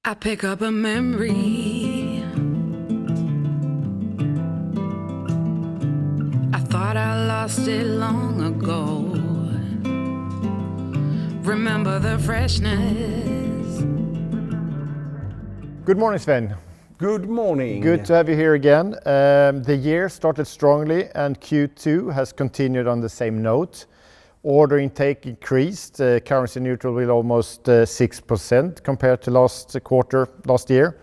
I pick up a memory. I thought I lost it long ago. Remember the freshness. Good morning, Sven. Good morning. Good to have you here again. The year started strongly and Q2 has continued on the same note. Order intake increased, currency neutral with almost 6% compared to last year.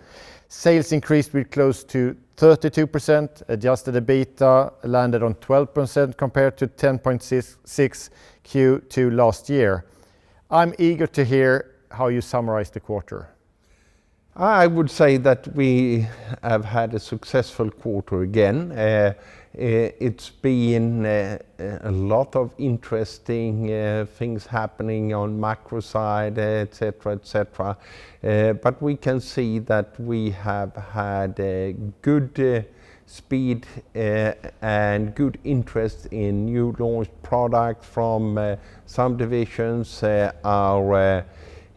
Sales increased with close to 32%. Adjusted EBITDA landed on 12% compared to 10.6% Q2 last year. I'm eager to hear how you summarize the quarter. I would say that we have had a successful quarter again. It's been a lot of interesting things happening on macro side, etc., etc. But we can see that we have had a good speed and good interest in new launched products from some divisions. Our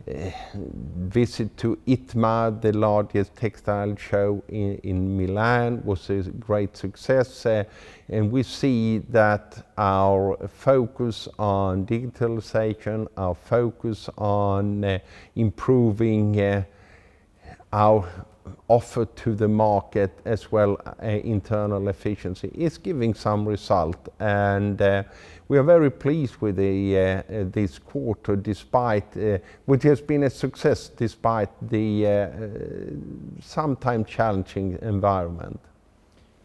visit to ITMA, the largest textile show in Milan, was a great success, and we see that our focus on digitalization, our focus on improving our offer to the market as well internal efficiency is giving some result, and we are very pleased with this quarter, despite which has been a success despite the sometimes challenging environment.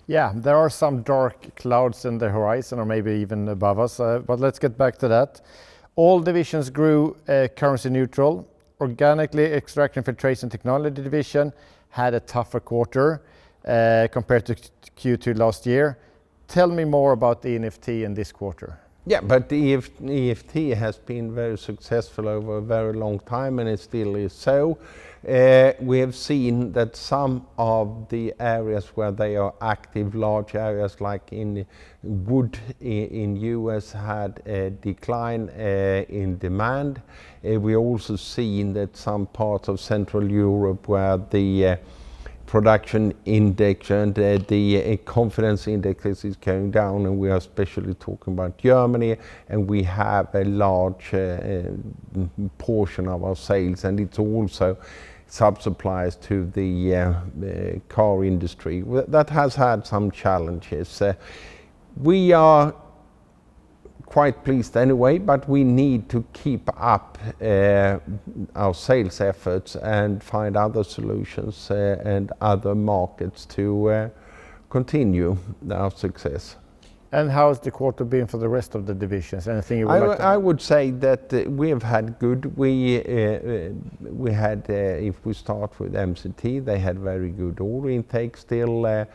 Yeah, there are some dark clouds in the horizon, or maybe even above us, but let's get back to that. All divisions grew currency neutral. Organically, Extraction Filtration Technology division had a tougher quarter compared to Q2 last year. Tell me more about the EFT in this quarter. Yeah, but the EFT has been very successful over a very long time, and it still is so. We have seen that some of the areas where they are active, large areas like in wood in US, had a decline in demand. We also seen that some parts of Central Europe where the production index and the confidence index is going down, and we are especially talking about Germany, and we have a large portion of our sales, and it's also sub-suppliers to the car industry that has had some challenges. We are quite pleased anyway, but we need to keep up our sales efforts and find other solutions and other markets to continue our success. And how has the quarter been for the rest of the divisions? Anything you would like to... I would say that we have had good. We had, if we start with MCT, they had very good order intake still.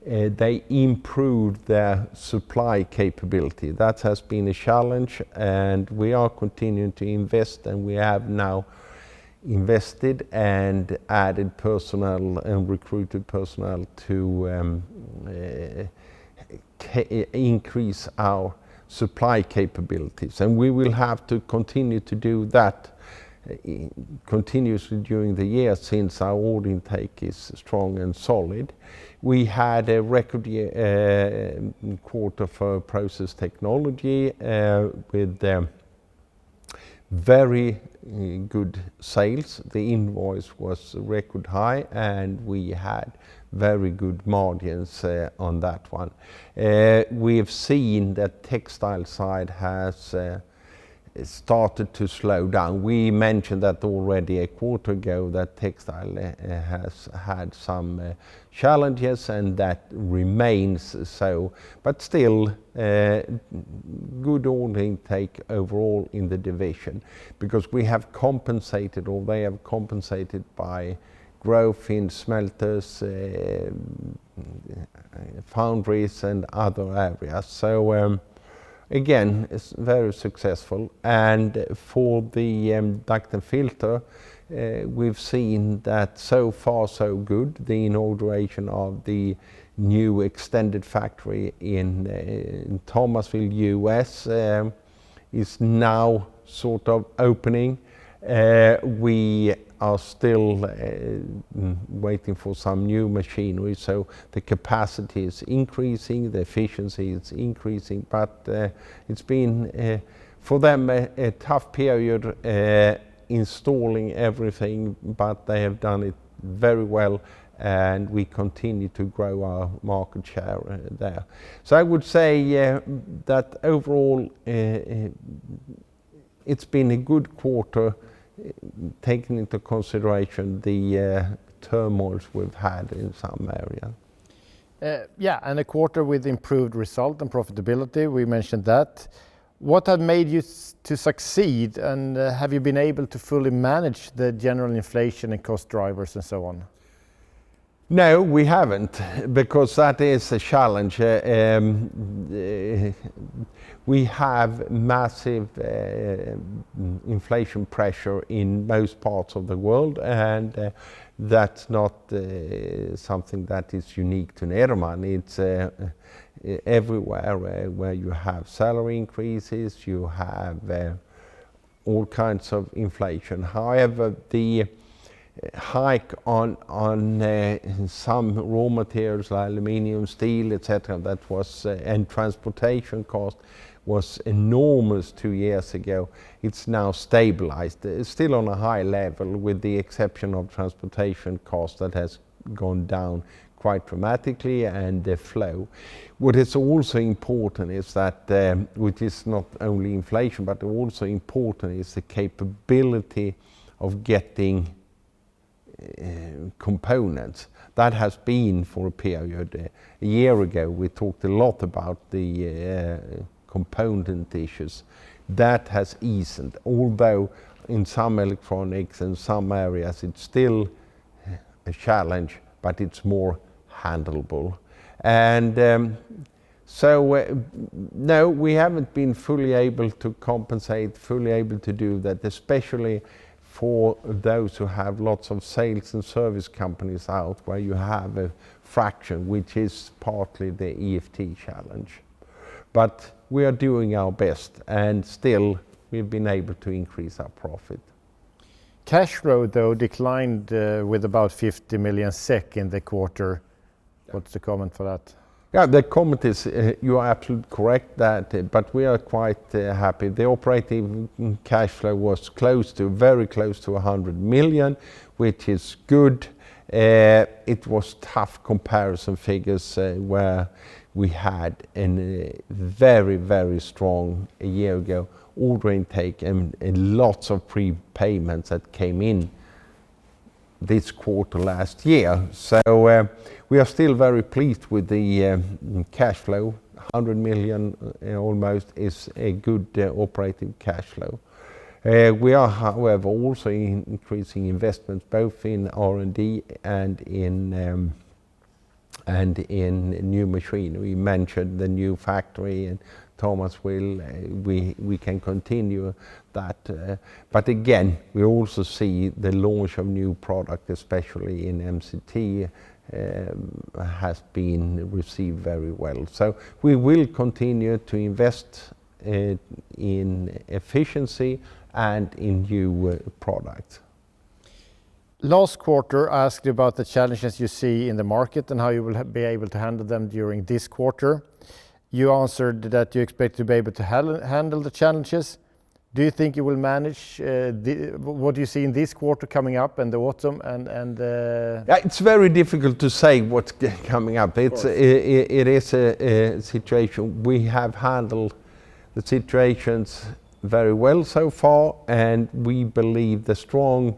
They improved their supply capability. That has been a challenge, and we are continuing to invest, and we have now invested and added personnel and recruited personnel to increase our supply capabilities, and we will have to continue to do that continuously during the year, since our order intake is strong and solid. We had a record quarter for process technology with very good sales. The invoice was record high, and we had very good margins on that one. We have seen that textile side has started to slow down. We mentioned that already a quarter ago, that textile has had some challenges, and that remains so, but still good order intake overall in the division, because we have compensated, or they have compensated by growth in smelters, foundries and other areas. So again, it's very successful. And for the duct and filter, we've seen that so far so good. The inauguration of the new extended factory in Thomasville, US is now sort of opening. We are still waiting for some new machinery, so the capacity is increasing, the efficiency is increasing, but it's been for them a tough period installing everything, but they have done it very well, and we continue to grow our market share there. So I would say that overall it's been a good quarter, taking into consideration the turmoils we've had in some areas. Yeah, and a quarter with improved result and profitability, we mentioned that. What have made you to succeed, and have you been able to fully manage the general inflation and cost drivers and so on? No, we haven't, because that is a challenge. We have massive inflation pressure in most parts of the world, and that's not something that is unique to Nederman. It's everywhere where you have salary increases, you have all kinds of inflation. However, the hike on some raw materials like aluminium, steel, etc., that was and transportation cost was enormous 2 years ago. It's now stabilized. It's still on a high level, with the exception of transportation cost that has gone down quite dramatically, and the flow. What is also important is that, which is not only inflation, but also important is the capability of getting components. That has been for a period. A year ago we talked a lot about the component issues. That has eased, although in some electronics and some areas it's still a challenge, but it's more handleable. And no, we haven't been fully able to compensate, fully able to do that, especially for those who have lots of sales and service companies out, where you have a fraction, which is partly the EFT challenge. But we are doing our best, and still we've been able to increase our profit. Cash flow, though, declined with about 50 million SEK in the quarter. What's the comment for that? Yeah, the comment is you are absolutely correct that, but we are quite happy. The operating cash flow was very close to 100 million, which is good. It was tough comparison figures where we had a very strong a year ago order intake and lots of prepayments that came in this quarter last year. So we are still very pleased with the cash flow. 100 million almost is a good operating cash flow. We are, however, also increasing investments both in R&D and in new machinery. We mentioned the new factory, and Thomas will, we can continue that. But again, we also see the launch of new product, especially in MCT, has been received very well. So we will continue to invest in efficiency and in new products. Last quarter, I asked you about the challenges you see in the market and how you will be able to handle them during this quarter. You answered that you expect to be able to handle the challenges. Do you think you will manage what you see in this quarter coming up and the autumn? Yeah, it's very difficult to say what's coming up. It is a situation. We have handled the situations very well so far, and we believe the strong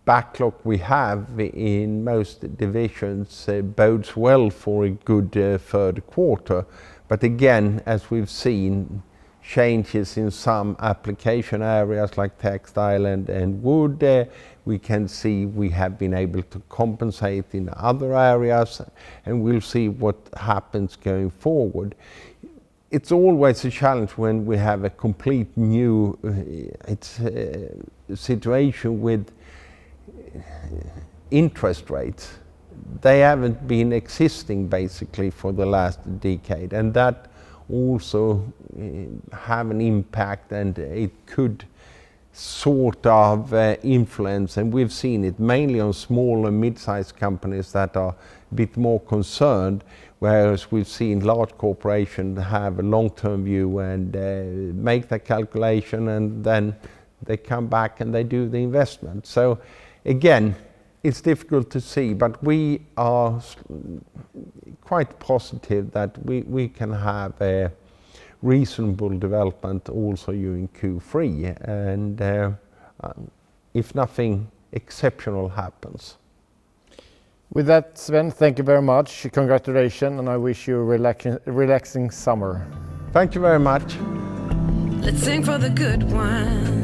backlog we have in most divisions bodes well for a good third quarter. But again, as we've seen, changes in some application areas like textile and wood, we can see we have been able to compensate in other areas, and we'll see what happens going forward. It's always a challenge when we have a complete new situation with interest rates. They haven't been existing basically for the last decade, and that also have an impact, and it could sort of influence, and we've seen it mainly on small and mid-sized companies that are a bit more concerned, whereas we've seen large corporations have a long-term view and make the calculation, and then they come back and they do the investment. So again, it's difficult to see, but we are quite positive that we can have a reasonable development also during Q3, and if nothing exceptional happens. With that, Sven, thank you very much. Congratulations, and I wish you a relaxing summer. Thank you very much. Let's sing for the good ones.